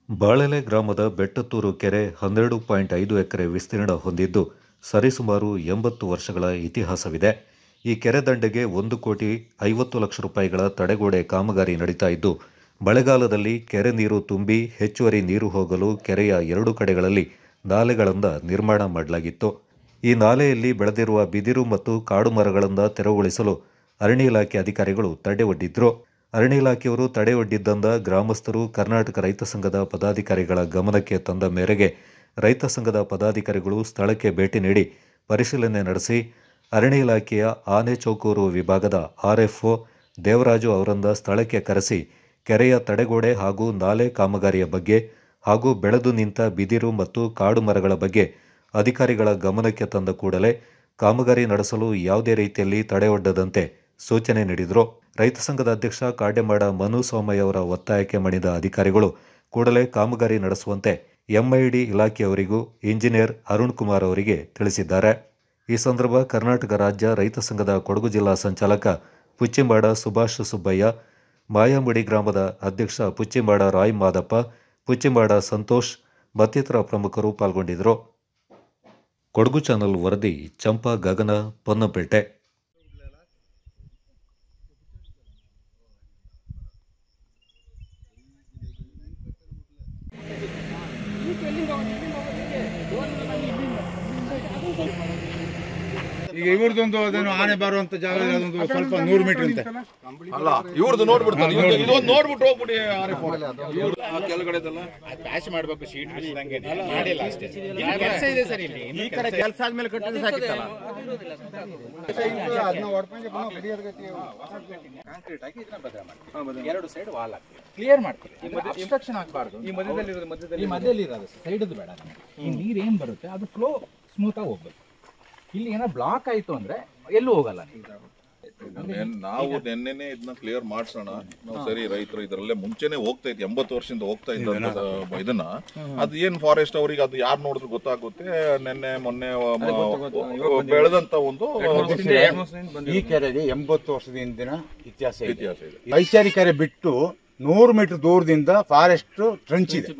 ಬಾಳೆಲೆ ಗ್ರಾಮದ ಬೆಟ್ಟತ್ತೂರು ಕೆರೆ 12.5 ಎಕರೆ ವಿಸ್ತೀರ್ಣ ಹೊಂದಿದ್ದು ಸರಿಸುಮಾರು 80 ವರ್ಷಗಳ ಇತಿಹಾಸವಿದೆ. ಈ ಕೆರೆ ದಂಡೆಗೆ 1,50,00,000 ರೂಪಾಯಿಗಳ ತಡೆಗೋಡೆ ಕಾಮಗಾರಿ ನಡೀತಾ ಇದ್ದು, ಮಳೆಗಾಲದಲ್ಲಿ ಕೆರೆ ನೀರು ತುಂಬಿ ಹೆಚ್ಚುವರಿ ನೀರು ಹೋಗಲು ಕೆರೆಯ 2 ಕಡೆಗಳಲ್ಲಿ ನಾಲೆಗಳಿಂದ ನಿರ್ಮಾಣ ಮಾಡಲಾಗಿತ್ತು. ಈ ನಾಲೆಯಲ್ಲಿ ಬೆಳೆದಿರುವ ಬಿದಿರು ಮತ್ತು ಕಾಡು ಮರಗಳಿಂದ ತೆರವುಗೊಳಿಸಲು ಅರಣ್ಯ ಇಲಾಖೆ ಅಧಿಕಾರಿಗಳು ತಡೆ ಒಡ್ಡಿದ್ರು. ಅರಣ್ಯ ಇಲಾಖೆಯವರು ತಡೆ ಒಡ್ಡಿದ್ದಂದ ಗ್ರಾಮಸ್ಥರು ಕರ್ನಾಟಕ ರೈತ ಸಂಘದ ಪದಾಧಿಕಾರಿಗಳ ಗಮನಕ್ಕೆ ತಂದ ಮೇರೆಗೆ ರೈತ ಸಂಘದ ಪದಾಧಿಕಾರಿಗಳು ಸ್ಥಳಕ್ಕೆ ಭೇಟಿ ನೀಡಿ ಪರಿಶೀಲನೆ ನಡೆಸಿ ಅರಣ್ಯ ಇಲಾಖೆಯ ಆನೆಚೌಕೂರು ವಿಭಾಗದ ಆರ್ಎಫ್ಒ ದೇವರಾಜು ಅವರನ್ನ ಸ್ಥಳಕ್ಕೆ ಕರೆಸಿ ಕೆರೆಯ ತಡೆಗೋಡೆ ಹಾಗೂ ನಾಲೆ ಕಾಮಗಾರಿಯ ಬಗ್ಗೆ ಹಾಗೂ ಬೆಳೆದು ನಿಂತ ಬಿದಿರು ಮತ್ತು ಕಾಡು ಮರಗಳ ಬಗ್ಗೆ ಅಧಿಕಾರಿಗಳ ಗಮನಕ್ಕೆ ತಂದ ಕೂಡಲೇ ಕಾಮಗಾರಿ ನಡೆಸಲು ಯಾವುದೇ ರೀತಿಯಲ್ಲಿ ತಡೆಯೊಡ್ಡದಂತೆ ಸೂಚನೆ ನೀಡಿದರು. ರೈತ ಸಂಘದ ಅಧ್ಯಕ್ಷ ಕಾಡೆಮಾಡ ಮನು ಸೋಮಯ್ಯ ಅವರ ಒತ್ತಾಯಕ್ಕೆ ಮಣಿದ ಅಧಿಕಾರಿಗಳು ಕೂಡಲೇ ಕಾಮಗಾರಿ ನಡೆಸುವಂತೆ ಎಂಐಡಿ ಇಲಾಖೆಯವರಿಗೂ ಇಂಜಿನಿಯರ್ ಅರುಣ್ ಕುಮಾರ್ ಅವರಿಗೆ ತಿಳಿಸಿದ್ದಾರೆ. ಈ ಸಂದರ್ಭ ಕರ್ನಾಟಕ ರಾಜ್ಯ ರೈತ ಸಂಘದ ಕೊಡಗು ಜಿಲ್ಲಾ ಸಂಚಾಲಕ ಪುಚ್ಚಿಮಾಡ ಸುಭಾಷ್ ಸುಬ್ಬಯ್ಯ, ಮಾಯಂಗುಡಿ ಗ್ರಾಮದ ಅಧ್ಯಕ್ಷ ಪುಚ್ಚಿಮಾಡ ರಾಯ್ ಮಾದಪ್ಪ, ಪುಚ್ಚಿಮಾಡ ಸಂತೋಷ್ ಮತ್ತಿತರ ಪ್ರಮುಖರು ಪಾಲ್ಗೊಂಡಿದ್ದರು. ಕೊಡಗು ಚಾನಲ್ ವರದಿ ಚಂಪಾ ಗಗನ, ಪೊನ್ನಂಪೇಟೆ. ಈಗ ಇವ್ರದೊಂದು ಅದೇನು ಆನೆ ಬರುವಂತ ಜಾಗ ಅದೊಂದು ಸ್ವಲ್ಪ 100 ಮೀಟರ್ ಅಂತೆ ಅಲ್ಲ, ಇವ್ರದ್ದು ನೋಡ್ಬಿಡ್ತಾರೆ. ಇದೊಂದು ನೋಡ್ಬಿಟ್ಟು ಹೋಗ್ಬಿಡಿ. ಕೆಳಗಡೆದೆಲ್ಲ ಪ್ಯಾಚ್ ಮಾಡಬೇಕು, ಶೀಟ್ ಬಿಡಿದಂಗೆ ಮಾಡಿಲ್ಲ ಅಷ್ಟೇ. ಕೆಲಸ ಇದೆ ಸರ್, ಇಲ್ಲಿ ಈ ಕಡೆ ಕೆಲಸ ಆದ್ಮೇಲೆ ಕಟ್ಟಿದ್ರೆ ಸಾಕಿತ್ತಲ್ಲ. ಕಾಂಕ್ರೀಟ್ ಹಾಕಿ ಇದನ್ನ ಭದ್ರ ಮಾಡ್ತೀವಿ, 2 ಸೈಡ್ ವಾಲ್ ಹಾಕ್ತೀವಿ, ಕ್ಲಿಯರ್ ಮಾಡ್ತೀವಿ. ಅಬ್ಸ್ಟ್ರಕ್ಷನ್ ಆಗಬಾರ್ದು. ಈ ಮಧ್ಯದಲ್ಲಿ ಇರೋದು ಸೈಡದ್ದು ಬೇಡ. ಈ ನೀರು ಏನ್ ಬರುತ್ತೆ ಅದು ಫ್ಲೋ ಸ್ಮೂತ್ ಆಗಿ ಹೋಗ್ಬೇಕು. ಇಲ್ಲಿ ಏನೋ ಬ್ಲಾಕ್ ಆಯ್ತು ಅಂದ್ರೆ ಎಲ್ಲೂ ಹೋಗಲ್ಲ. ನಾವು ನಿನ್ನೆನೆ ಇದನ್ನ ಕ್ಲಿಯರ್ ಮಾಡ್ಸೋಣ. ನಾವು ಸರಿ ರೈತರು ಇದರಲ್ಲೇ ಮುಂಚೆನೆ ಹೋಗ್ತಾ ಇದ್ವಿ, 80 ವರ್ಷದಿಂದ ಹೋಗ್ತಾ ಇದ್ದ ಇದನ್ನ. ಅದು ಏನ್ ಫಾರೆಸ್ಟ್ ಅವರಿಗೆ ಅದು ಯಾರು ನೋಡಿದ್ರು ಗೊತ್ತಾಗುತ್ತೆ. ನಿನ್ನೆ ಮೊನ್ನೆ ಬೆಳೆದಂತ ಒಂದು ಈ ಕೆರೆಗೆ 80 ವರ್ಷದ ಹಿಂದಿನ ಇತಿಹಾಸ ಇದೆ. ಐಶಾರಿ ಕೆರೆ ಬಿಟ್ಟು 100 ಮೀಟರ್ ದೂರದಿಂದ ಫಾರೆಸ್ಟ್ ಟ್ರಂಚ್ ಇದೆ.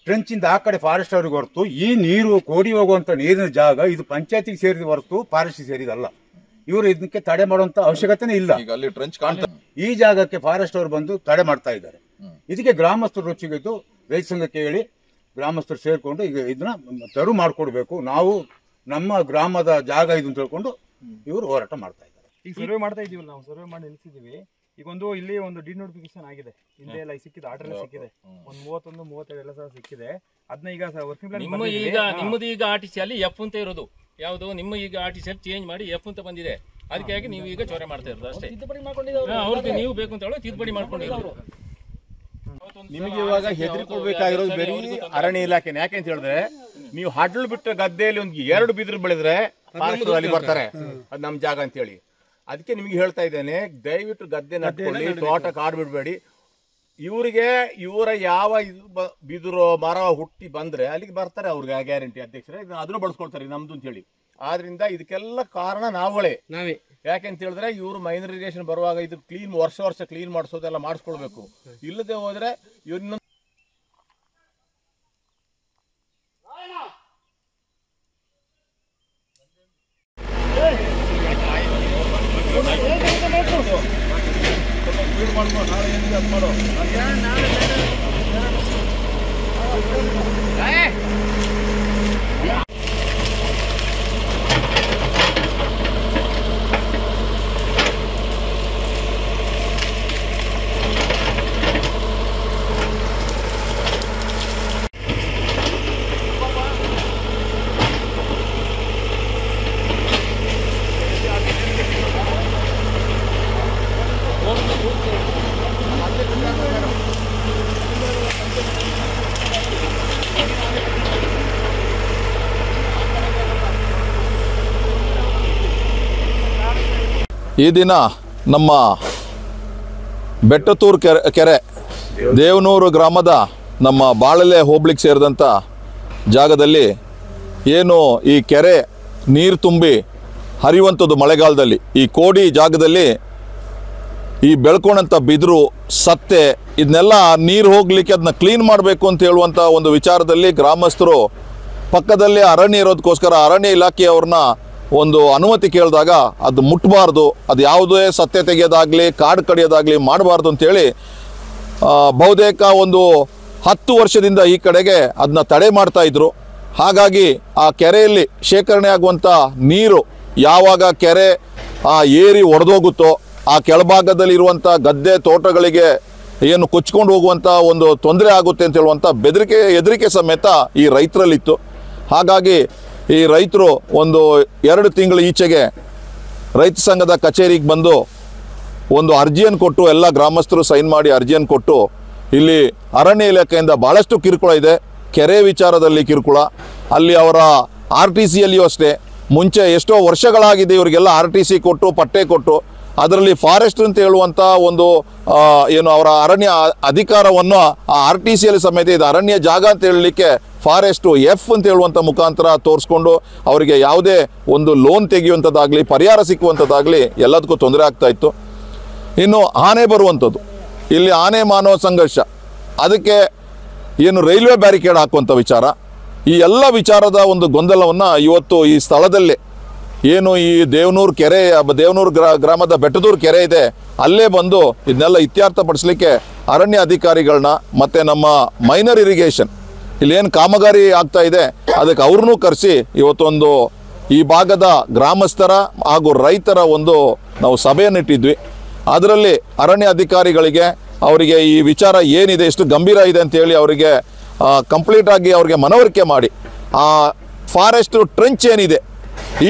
ಟ್ರಂಚ್ ಇಂದ ಆ ಕಡೆ ಫಾರೆಸ್ಟ್ ಅವ್ರಿಗೆ ಹೊರತು ಈ ನೀರು ಕೋಡಿ ಹೋಗುವಂತ ನೀರಿನ ಜಾಗ ಇದು ಪಂಚಾಯತಿಗೆ ಸೇರಿದ ಹೊರತು ಫಾರೆಸ್ಟ್ ಸೇರಿದಲ್ಲ. ಇವರು ಇದಕ್ಕೆ ತಡೆ ಮಾಡುವಂತ ಅವಶ್ಯಕತೆನೇ ಇಲ್ಲ. ಅಲ್ಲಿ ಟ್ರಂಚ್ ಕಾಣ್ತಾ ಈ ಜಾಗಕ್ಕೆ ಫಾರೆಸ್ಟ್ ಅವರು ಬಂದು ತಡೆ ಮಾಡ್ತಾ ಇದ್ದಾರೆ. ಇದಕ್ಕೆ ಗ್ರಾಮಸ್ಥರು ರುಚಿಗಿದ್ದು ರೈತ ಸಂಘಕ್ಕೆ ಹೇಳಿ ಗ್ರಾಮಸ್ಥರು ಸೇರ್ಕೊಂಡು ಈಗ ಇದನ್ನ ತೆರವು ಮಾಡ್ಕೊಡ್ಬೇಕು, ನಾವು ನಮ್ಮ ಗ್ರಾಮದ ಜಾಗ ಇದು ಅಂತ ಹೇಳ್ಕೊಂಡು ಇವರು ಹೋರಾಟ ಮಾಡ್ತಾ ಇದ್ದಾರೆ. ಈಗ ಸರ್ವೆ ಮಾಡ್ತಾ ಇದೀವಲ್ಲ, ನಾವು ಸರ್ವೆ ಮಾಡಿ ನಿಲ್ಸಿದೀವಿ. ಈಗ ಇಲ್ಲಿ ಒಂದು ಡಿನೋಟಿಫಿಕೇಶನ್ ಆಗಿದೆ, ಹಿಂದೆ ಎಲ್ಲ ಸಿಕ್ಕಿದೆ, ಆರ್ಡರ್ ಎಲ್ಲ ಸಿಕ್ಕಿದೆ, ಒಂದು 31, 32 ಎಲ್ಲ ಸಹ ಸಿಕ್ಕಿದೆ. ಅದನ್ನ ಈಗ ವರ್ಕಿಂಗ್ ಪ್ಲಾನ್ ನಿಮ್ಮದು ಈಗ ಆರ್ಟಿಸಿ ಅಲ್ಲಿ ಎಫ್ ಅಂತ ಇರೋದು ಯಾವುದು, ನಿಮ್ಮ ಈಗ ಆರ್ಟಿಸಿ ಅಲ್ಲಿ ಚೇಂಜ್ ಮಾಡಿ ಎಫ್ ಅಂತ ಬಂದಿದೆ. ಅದಕ್ಕಾಗಿ ನೀವು ಈಗ ಚೋರೆ ಮಾಡ್ತಾ ಇರೋದು ಅಷ್ಟೇ. ಅವ್ರಿಗೆ ನೀವು ಬೇಕು ಅಂತ ಹೇಳೋ ತಿದ್ದುಪಡಿ ಮಾಡ್ಕೊಂಡಿರೋದು. ನಿಮಗೆ ಇವಾಗ ಹೆದರಿಕೊಳ್ಬೇಕಾಗಿರೋದು ಬೇರೆ ಅರಣ್ಯ ಇಲಾಖೆ. ಯಾಕೆಂತ ಹೇಳಿದ್ರೆ, ನೀವು ಹಡ್ಲು ಬಿಟ್ಟ ಗದ್ದೆಯಲ್ಲಿ ಒಂದು 2 ಬಿದಿರು ಬೆಳೆದ್ರೆ ಅಲ್ಲಿ ಬರ್ತಾರೆ, ಅದು ನಮ್ ಜಾಗ ಅಂತ ಹೇಳಿ. ಅದಕ್ಕೆ ನಿಮ್ಗೆ ಹೇಳ್ತಾ ಇದ್ದೇನೆ, ದಯವಿಟ್ಟು ಗದ್ದೆ ನಟ್ಕೊಳ್ಳಿ, ತೋಟ ಕಾಡು ಬಿಡಬೇಡಿ. ಇವರಿಗೆ ಇವರ ಯಾವ ಬಿದಿರು ಮರ ಹುಟ್ಟಿ ಬಂದ್ರೆ ಅಲ್ಲಿಗೆ ಬರ್ತಾರೆ, ಅವ್ರಿಗೆ ಗ್ಯಾರಂಟಿ ಅಧ್ಯಕ್ಷರೇ ಅದನ್ನು ಬಳಸ್ಕೊಳ್ತಾರೆ ನಮ್ದು ಅಂತ ಹೇಳಿ. ಆದ್ರಿಂದ ಇದಕ್ಕೆಲ್ಲ ಕಾರಣ ನಾವೇ. ಯಾಕೆಂತ ಹೇಳಿದ್ರೆ, ಇವರು ಮೈನರೈಸೇಷನ್ ಬರುವಾಗ ಇದು ಕ್ಲೀನ್ ವರ್ಷ ಕ್ಲೀನ್ ಮಾಡಿಸೋದೆಲ್ಲ ಮಾಡಿಸ್ಕೊಳ್ಬೇಕು. ಇಲ್ಲದೆ ಹೋದ್ರೆ ಇವ್ರನ್ನ ಈ ದಿನ ನಮ್ಮ ಬೆಟ್ಟತ್ತೂರು ಕೆರೆ ದೇವನೂರು ಗ್ರಾಮದ ನಮ್ಮ ಬಾಳೆಲೆ ಹೋಬಳಿಗೆ ಸೇರಿದಂಥ ಜಾಗದಲ್ಲಿ ಏನು ಈ ಕೆರೆ ನೀರು ತುಂಬಿ ಹರಿಯುವಂಥದ್ದು ಮಳೆಗಾಲದಲ್ಲಿ ಈ ಕೋಡಿ ಜಾಗದಲ್ಲಿ ಈ ಬೆಳ್ಕೊಂಡಂಥ ಬಿದಿರು ಸತ್ತೆ ಇದನ್ನೆಲ್ಲ ನೀರು ಹೋಗಲಿಕ್ಕೆ ಅದನ್ನ ಕ್ಲೀನ್ ಮಾಡಬೇಕು ಅಂತ ಹೇಳುವಂಥ ಒಂದು ವಿಚಾರದಲ್ಲಿ ಗ್ರಾಮಸ್ಥರು ಪಕ್ಕದಲ್ಲೇ ಅರಣ್ಯ ಇರೋದಕ್ಕೋಸ್ಕರ ಅರಣ್ಯ ಇಲಾಖೆಯವ್ರನ್ನ ಒಂದು ಅನುಮತಿ ಕೇಳಿದಾಗ ಅದು ಮುಟ್ಟಬಾರ್ದು, ಅದು ಯಾವುದೇ ಸತ್ಯ ತೆಗೆಯೋದಾಗಲಿ ಕಾಡು ಕಡಿಯೋದಾಗಲಿ ಮಾಡಬಾರ್ದು ಅಂತೇಳಿ ಬಹುತೇಕ ಒಂದು 10 ವರ್ಷದಿಂದ ಈ ಕಡೆಗೆ ಅದನ್ನ ತಡೆ ಮಾಡ್ತಾಯಿದ್ರು. ಹಾಗಾಗಿ ಆ ಕೆರೆಯಲ್ಲಿ ಶೇಖರಣೆ ಆಗುವಂಥ ನೀರು ಯಾವಾಗ ಕೆರೆ ಆ ಏರಿ ಒಡೆದೋಗುತ್ತೋ ಆ ಕೆಳಭಾಗದಲ್ಲಿರುವಂಥ ಗದ್ದೆ ತೋಟಗಳಿಗೆ ಏನು ಕೊಚ್ಕೊಂಡು ಹೋಗುವಂಥ ಒಂದು ತೊಂದರೆ ಆಗುತ್ತೆ ಅಂತ ಹೇಳುವಂಥ ಹೆದರಿಕೆ ಸಮೇತ ಈ ರೈತರಲ್ಲಿತ್ತು. ಹಾಗಾಗಿ ಈ ರೈತರು ಒಂದು 2 ತಿಂಗಳ ಈಚೆಗೆ ರೈತ ಸಂಘದ ಕಚೇರಿಗೆ ಬಂದು ಒಂದು ಅರ್ಜಿಯನ್ನು ಕೊಟ್ಟು, ಎಲ್ಲ ಗ್ರಾಮಸ್ಥರು ಸೈನ್ ಮಾಡಿ ಅರ್ಜಿಯನ್ನು ಕೊಟ್ಟು, ಇಲ್ಲಿ ಅರಣ್ಯ ಇಲಾಖೆಯಿಂದ ಭಾಳಷ್ಟು ಕಿರುಕುಳ ಇದೆ. ಕೆರೆ ವಿಚಾರದಲ್ಲಿ ಕಿರುಕುಳ, ಅಲ್ಲಿ ಅವರ RTCಯಲ್ಲಿಯೂ ಅಷ್ಟೇ ಮುಂಚೆ ಎಷ್ಟೋ ವರ್ಷಗಳಾಗಿದೆ ಇವರಿಗೆಲ್ಲ RTC ಕೊಟ್ಟು ಪಟ್ಟೆ ಕೊಟ್ಟು, ಅದರಲ್ಲಿ ಫಾರೆಸ್ಟ್ ಅಂತ ಹೇಳುವಂಥ ಒಂದು ಏನು ಅವರ ಅರಣ್ಯ ಅಧಿಕಾರವನ್ನು ಆ RTCಯಲ್ಲಿ ಸಮೇತ ಇದು ಅರಣ್ಯ ಜಾಗ ಅಂತ ಹೇಳಲಿಕ್ಕೆ ಫಾರೆಸ್ಟು F ಅಂತ ಹೇಳುವಂಥ ಮುಖಾಂತರ ತೋರಿಸ್ಕೊಂಡು ಅವರಿಗೆ ಯಾವುದೇ ಒಂದು ಲೋನ್ ತೆಗೆಯುವಂಥದ್ದಾಗಲಿ ಪರಿಹಾರ ಸಿಕ್ಕುವಂಥದ್ದಾಗಲಿ ಎಲ್ಲದಕ್ಕೂ ತೊಂದರೆ ಆಗ್ತಾಯಿತ್ತು. ಇನ್ನು ಆನೆ ಬರುವಂಥದ್ದು, ಇಲ್ಲಿ ಆನೆ ಮಾನವ ಸಂಘರ್ಷ, ಅದಕ್ಕೆ ಏನು ರೈಲ್ವೆ ಬ್ಯಾರಿಕೇಡ್ ಹಾಕುವಂಥ ವಿಚಾರ, ಈ ಎಲ್ಲ ವಿಚಾರದ ಒಂದು ಗೊಂದಲವನ್ನು ಇವತ್ತು ಈ ಸ್ಥಳದಲ್ಲೇ ಏನು ಈ ದೇವನೂರು ಕೆರೆ, ದೇವನೂರು ಗ್ರಾಮದ ಬೆಟ್ಟದೂರು ಕೆರೆ ಇದೆ, ಅಲ್ಲೇ ಬಂದು ಇದನ್ನೆಲ್ಲ ಇತ್ಯರ್ಥಪಡಿಸಲಿಕ್ಕೆ ಅರಣ್ಯ ಅಧಿಕಾರಿಗಳನ್ನ ಮತ್ತು ನಮ್ಮ ಮೈನರ್ ಇರಿಗೇಷನ್ ಇಲ್ಲೇನು ಕಾಮಗಾರಿ ಆಗ್ತಾ ಇದೆ ಅದಕ್ಕೆ ಅವ್ರನ್ನೂ ಕರೆಸಿ ಇವತ್ತೊಂದು ಈ ಭಾಗದ ಗ್ರಾಮಸ್ಥರ ಹಾಗೂ ರೈತರ ಒಂದು ನಾವು ಸಭೆಯನ್ನಿಟ್ಟಿದ್ವಿ. ಅದರಲ್ಲಿ ಅರಣ್ಯ ಅಧಿಕಾರಿಗಳಿಗೆ ಅವರಿಗೆ ಈ ವಿಚಾರ ಏನಿದೆ, ಎಷ್ಟು ಗಂಭೀರ ಇದೆ ಅಂತೇಳಿ ಅವರಿಗೆ ಕಂಪ್ಲೀಟಾಗಿ ಅವ್ರಿಗೆ ಮನವರಿಕೆ ಮಾಡಿ ಆ ಫಾರೆಸ್ಟ್ ಟ್ರೆಂಚ್ ಏನಿದೆ,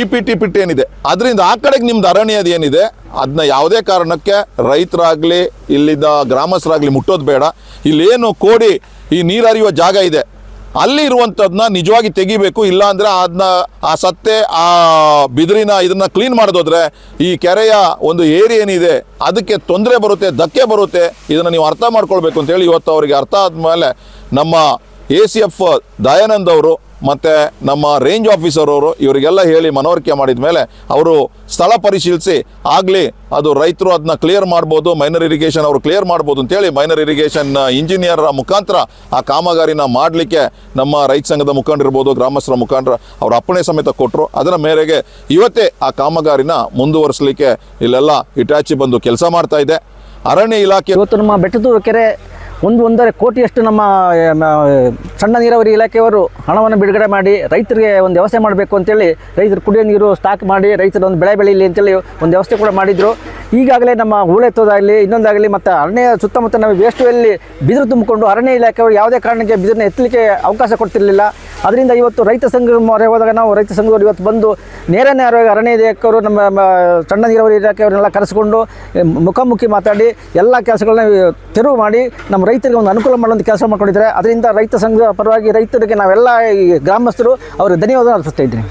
EPT ಪಿಟ್ ಏನಿದೆ, ಅದರಿಂದ ಆ ಕಡೆಗೆ ನಿಮ್ದು ಅರಣ್ಯದ ಏನಿದೆ ಅದನ್ನ ಯಾವುದೇ ಕಾರಣಕ್ಕೆ ರೈತರಾಗಲಿ ಇಲ್ಲಿದ್ದ ಗ್ರಾಮಸ್ಥರಾಗಲಿ ಮುಟ್ಟೋದು ಬೇಡ. ಇಲ್ಲೇನು ಕೋಡಿ ಈ ನೀರು ಹರಿಯುವ ಜಾಗ ಇದೆ ಅಲ್ಲಿ ಇರುವಂಥದ್ದನ್ನ ನಿಜವಾಗಿ ತೆಗಿಬೇಕು. ಇಲ್ಲಾಂದರೆ ಅದನ್ನ ಆ ಸತ್ತೆ ಆ ಬಿದಿರಿನ ಇದನ್ನು ಕ್ಲೀನ್ ಮಾಡೋದಾದ್ರೆ ಈ ಕೆರೆಯ ಒಂದು ಏರಿಯಾ ಏನಿದೆ ಅದಕ್ಕೆ ತೊಂದರೆ ಬರುತ್ತೆ, ಧಕ್ಕೆ ಬರುತ್ತೆ. ಇದನ್ನು ನೀವು ಅರ್ಥ ಮಾಡ್ಕೊಳ್ಬೇಕು ಅಂತೇಳಿ ಇವತ್ತು ಅವರಿಗೆ ಅರ್ಥ ಆದಮೇಲೆ ನಮ್ಮ ACF ದಯಾನಂದ್ ಅವರು ಮತ್ತು ನಮ್ಮ ರೇಂಜ್ ಆಫೀಸರ್ ಅವರು ಇವರಿಗೆಲ್ಲ ಹೇಳಿ ಮನವರಿಕೆ ಮಾಡಿದ ಮೇಲೆ ಅವರು ಸ್ಥಳ ಪರಿಶೀಲಿಸಿ ಆಗಲಿ ಅದು ರೈತರು ಅದನ್ನ ಕ್ಲಿಯರ್ ಮಾಡ್ಬೋದು, ಮೈನರ್ ಇರಿಗೇಷನ್ ಅವರು ಕ್ಲಿಯರ್ ಮಾಡ್ಬೋದು ಅಂತೇಳಿ ಮೈನರ್ ಇರಿಗೇಷನ್ ಇಂಜಿನಿಯರ್ ಮುಖಾಂತರ ಆ ಕಾಮಗಾರಿನ ಮಾಡಲಿಕ್ಕೆ ನಮ್ಮ ರೈತ ಸಂಘದ ಮುಖಂಡರಿರ್ಬೋದು, ಗ್ರಾಮಸ್ಥರ ಮುಖಂಡರು ಅವ್ರ ಅಪ್ಪಣೆ ಸಮೇತ ಕೊಟ್ಟರು. ಅದರ ಮೇರೆಗೆ ಇವತ್ತೇ ಆ ಕಾಮಗಾರಿನ ಮುಂದುವರಿಸಲಿಕ್ಕೆ ಇಲ್ಲೆಲ್ಲ ಇಟಾಚಿ ಬಂದು ಕೆಲಸ ಮಾಡ್ತಾ ಇದೆ. ಅರಣ್ಯ ಇಲಾಖೆ ಇವತ್ತು ನಮ್ಮ ಬೆಟ್ಟದೂರು ಕೆರೆ 1.5 ಕೋಟಿಯಷ್ಟು ನಮ್ಮ ಸಣ್ಣ ನೀರಾವರಿ ಇಲಾಖೆಯವರು ಹಣವನ್ನು ಬಿಡುಗಡೆ ಮಾಡಿ ರೈತರಿಗೆ ಒಂದು ವ್ಯವಸ್ಥೆ ಮಾಡಬೇಕು ಅಂತೇಳಿ, ರೈತರು ಕುಡಿಯೋ ನೀರು ಸ್ಟಾಕ್ ಮಾಡಿ ರೈತರು ಒಂದು ಬೆಳೆ ಬೆಳೀಲಿ ಅಂತೇಳಿ ಒಂದು ವ್ಯವಸ್ಥೆ ಕೂಡ ಮಾಡಿದರು. ಈಗಾಗಲೇ ನಮ್ಮ ಹೂಳೆತ್ತೋದಾಗಲಿ ಇನ್ನೊಂದಾಗಲಿ ಮತ್ತು ಅರಣ್ಯ ಸುತ್ತಮುತ್ತ ನಾವು ವೇಸ್ಟುವಲ್ಲಿ ಬಿದಿರು ತುಂಬಿಕೊಂಡು ಅರಣ್ಯ ಇಲಾಖೆಯವರು ಯಾವುದೇ ಕಾರಣಕ್ಕೆ ಬಿದಿರನ್ನ ಎತ್ತಲಿಕ್ಕೆ ಅವಕಾಶ ಕೊಡ್ತಿರಲಿಲ್ಲ. ಅದರಿಂದ ಇವತ್ತು ರೈತ ಸಂಘ ಮೊರೆ ಹೋದಾಗ ನಾವು ರೈತ ಸಂಘದವರು ಇವತ್ತು ಬಂದು ನೇರವಾಗಿ ಅರಣ್ಯ ಇಲಾಖೆಯವರು ನಮ್ಮ ಸಣ್ಣ ನೀರಾವರಿ ಇಲಾಖೆಯವರನ್ನೆಲ್ಲ ಕರೆಸಿಕೊಂಡು ಮುಖಾಮುಖಿ ಮಾತಾಡಿ ಎಲ್ಲ ಕೆಲಸಗಳನ್ನ ತೆರವು ಮಾಡಿ ನಮ್ಮ ರೈತರಿಗೆ ಒಂದು ಅನುಕೂಲ ಮಾಡುವಂಥ ಕೆಲಸ ಮಾಡ್ಕೊಂಡಿದ್ದಾರೆ. ಅದರಿಂದ ರೈತ ಸಂಘದ ಪರವಾಗಿ ರೈತರಿಗೆ ನಾವೆಲ್ಲ ಈ ಗ್ರಾಮಸ್ಥರು ಅವರಿಗೆ ಧನ್ಯವಾದ ಅರ್ಪಿಸ್ತಾ ಇದ್ದೀನಿ.